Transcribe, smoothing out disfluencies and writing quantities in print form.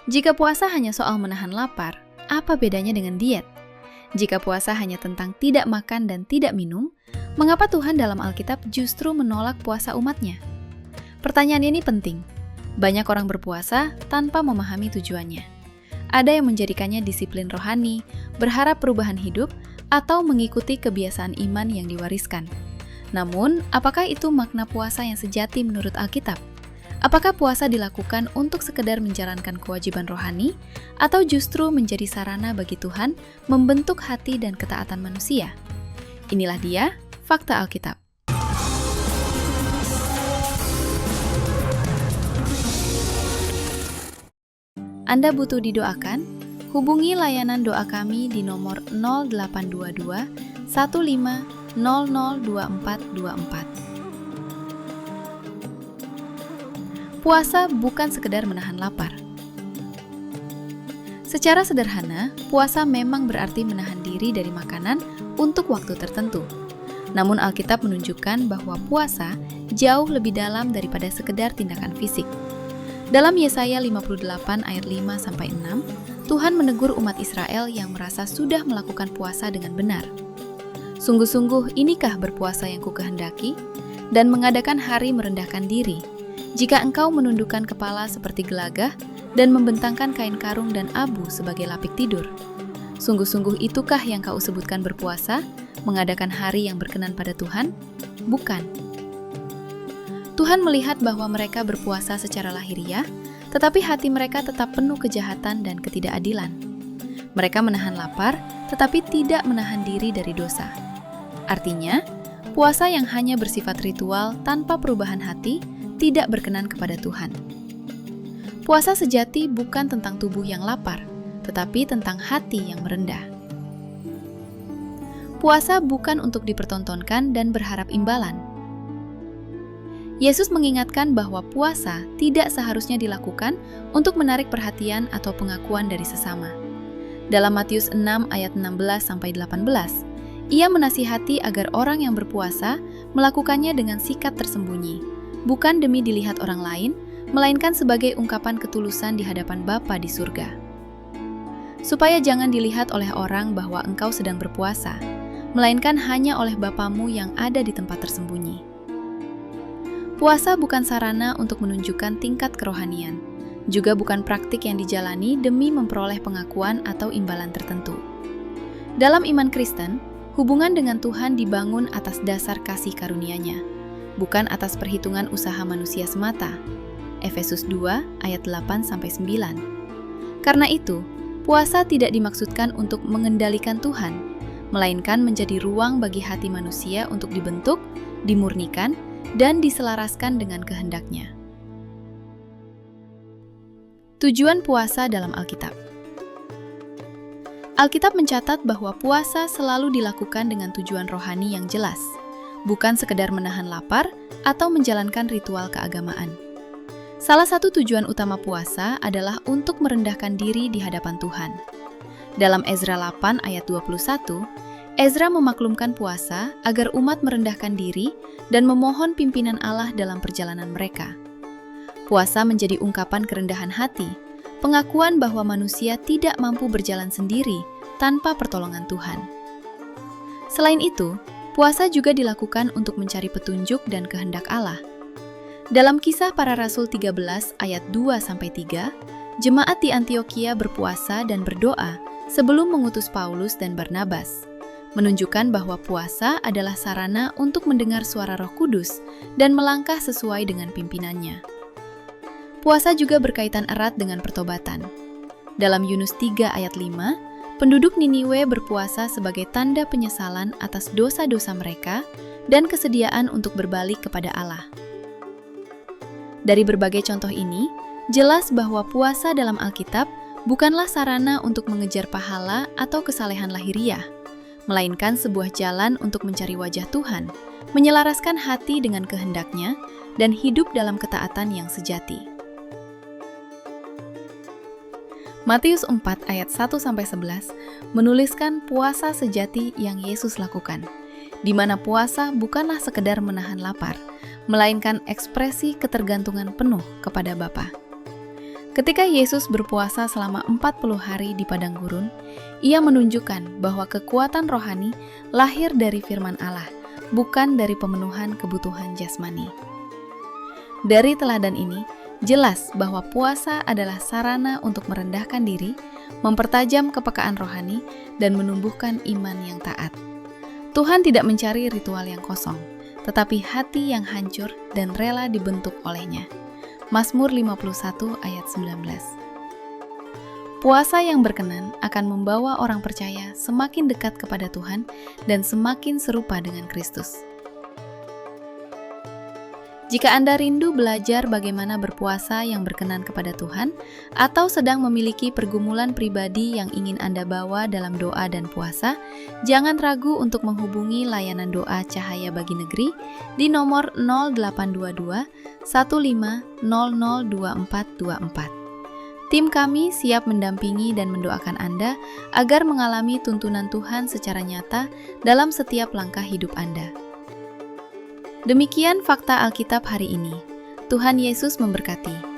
Jika puasa hanya soal menahan lapar, apa bedanya dengan diet? Jika puasa hanya tentang tidak makan dan tidak minum, mengapa Tuhan dalam Alkitab justru menolak puasa umatnya? Pertanyaan ini penting. Banyak orang berpuasa tanpa memahami tujuannya. Ada yang menjadikannya disiplin rohani, berharap perubahan hidup, atau mengikuti kebiasaan iman yang diwariskan. Namun, apakah itu makna puasa yang sejati menurut Alkitab? Apakah puasa dilakukan untuk sekedar menjalankan kewajiban rohani, atau justru menjadi sarana bagi Tuhan membentuk hati dan ketaatan manusia? Inilah dia, Fakta Alkitab. Anda butuh didoakan? Hubungi layanan doa kami di nomor 0822 15 002424. Puasa bukan sekedar menahan lapar. Secara sederhana, puasa memang berarti menahan diri dari makanan untuk waktu tertentu. Namun Alkitab menunjukkan bahwa puasa jauh lebih dalam daripada sekedar tindakan fisik. Dalam Yesaya 58 ayat 5-6, Tuhan menegur umat Israel yang merasa sudah melakukan puasa dengan benar. Sungguh-sungguh inikah berpuasa yang kukehendaki, dan mengadakan hari merendahkan diri, jika engkau menundukkan kepala seperti gelagah dan membentangkan kain karung dan abu sebagai lapik tidur. Sungguh-sungguh itukah yang kau sebutkan berpuasa, mengadakan hari yang berkenan pada Tuhan? Bukan. Tuhan melihat bahwa mereka berpuasa secara lahiriah, tetapi hati mereka tetap penuh kejahatan dan ketidakadilan. Mereka menahan lapar, tetapi tidak menahan diri dari dosa. Artinya, puasa yang hanya bersifat ritual tanpa perubahan hati tidak berkenan kepada Tuhan. Puasa sejati bukan tentang tubuh yang lapar, tetapi tentang hati yang merendah. Puasa bukan untuk dipertontonkan dan berharap imbalan. Yesus mengingatkan bahwa puasa tidak seharusnya dilakukan untuk menarik perhatian atau pengakuan dari sesama. Dalam Matius 6 ayat 16-18, Ia menasihati agar orang yang berpuasa melakukannya dengan sikap tersembunyi, bukan demi dilihat orang lain, melainkan sebagai ungkapan ketulusan di hadapan Bapa di surga. Supaya jangan dilihat oleh orang bahwa engkau sedang berpuasa, melainkan hanya oleh Bapamu yang ada di tempat tersembunyi. Puasa bukan sarana untuk menunjukkan tingkat kerohanian, juga bukan praktik yang dijalani demi memperoleh pengakuan atau imbalan tertentu. Dalam iman Kristen, hubungan dengan Tuhan dibangun atas dasar kasih karunia-Nya, bukan atas perhitungan usaha manusia semata. Efesus 2 ayat 8-9. Karena itu, puasa tidak dimaksudkan untuk mengendalikan Tuhan, melainkan menjadi ruang bagi hati manusia untuk dibentuk, dimurnikan, dan diselaraskan dengan kehendak-Nya. Tujuan puasa dalam Alkitab. Alkitab mencatat bahwa puasa selalu dilakukan dengan tujuan rohani yang jelas, bukan sekedar menahan lapar atau menjalankan ritual keagamaan. Salah satu tujuan utama puasa adalah untuk merendahkan diri di hadapan Tuhan. Dalam Ezra 8 ayat 21, Ezra memaklumkan puasa agar umat merendahkan diri dan memohon pimpinan Allah dalam perjalanan mereka. Puasa menjadi ungkapan kerendahan hati, pengakuan bahwa manusia tidak mampu berjalan sendiri tanpa pertolongan Tuhan. Selain itu, puasa juga dilakukan untuk mencari petunjuk dan kehendak Allah. Dalam Kisah Para Rasul 13 ayat 2-3, jemaat di Antiokhia berpuasa dan berdoa sebelum mengutus Paulus dan Barnabas, menunjukkan bahwa puasa adalah sarana untuk mendengar suara Roh Kudus dan melangkah sesuai dengan pimpinannya. Puasa juga berkaitan erat dengan pertobatan. Dalam Yunus 3 ayat 5, penduduk Niniwe berpuasa sebagai tanda penyesalan atas dosa-dosa mereka dan kesediaan untuk berbalik kepada Allah. Dari berbagai contoh ini, jelas bahwa puasa dalam Alkitab bukanlah sarana untuk mengejar pahala atau kesalehan lahiriah, melainkan sebuah jalan untuk mencari wajah Tuhan, menyelaraskan hati dengan kehendak-Nya, dan hidup dalam ketaatan yang sejati. Matius 4 ayat 1-11 menuliskan puasa sejati yang Yesus lakukan, di mana puasa bukanlah sekedar menahan lapar, melainkan ekspresi ketergantungan penuh kepada Bapa. Ketika Yesus berpuasa selama 40 hari di padang gurun, ia menunjukkan bahwa kekuatan rohani lahir dari firman Allah, bukan dari pemenuhan kebutuhan jasmani. Dari teladan ini, jelas bahwa puasa adalah sarana untuk merendahkan diri, mempertajam kepekaan rohani, dan menumbuhkan iman yang taat. Tuhan tidak mencari ritual yang kosong, tetapi hati yang hancur dan rela dibentuk olehnya. Mazmur 51 ayat 19. Puasa yang berkenan akan membawa orang percaya semakin dekat kepada Tuhan dan semakin serupa dengan Kristus. Jika Anda rindu belajar bagaimana berpuasa yang berkenan kepada Tuhan, atau sedang memiliki pergumulan pribadi yang ingin Anda bawa dalam doa dan puasa, jangan ragu untuk menghubungi layanan doa Cahaya Bagi Negeri di nomor 0822 1500 2424. Tim kami siap mendampingi dan mendoakan Anda agar mengalami tuntunan Tuhan secara nyata dalam setiap langkah hidup Anda. Demikian fakta Alkitab hari ini. Tuhan Yesus memberkati.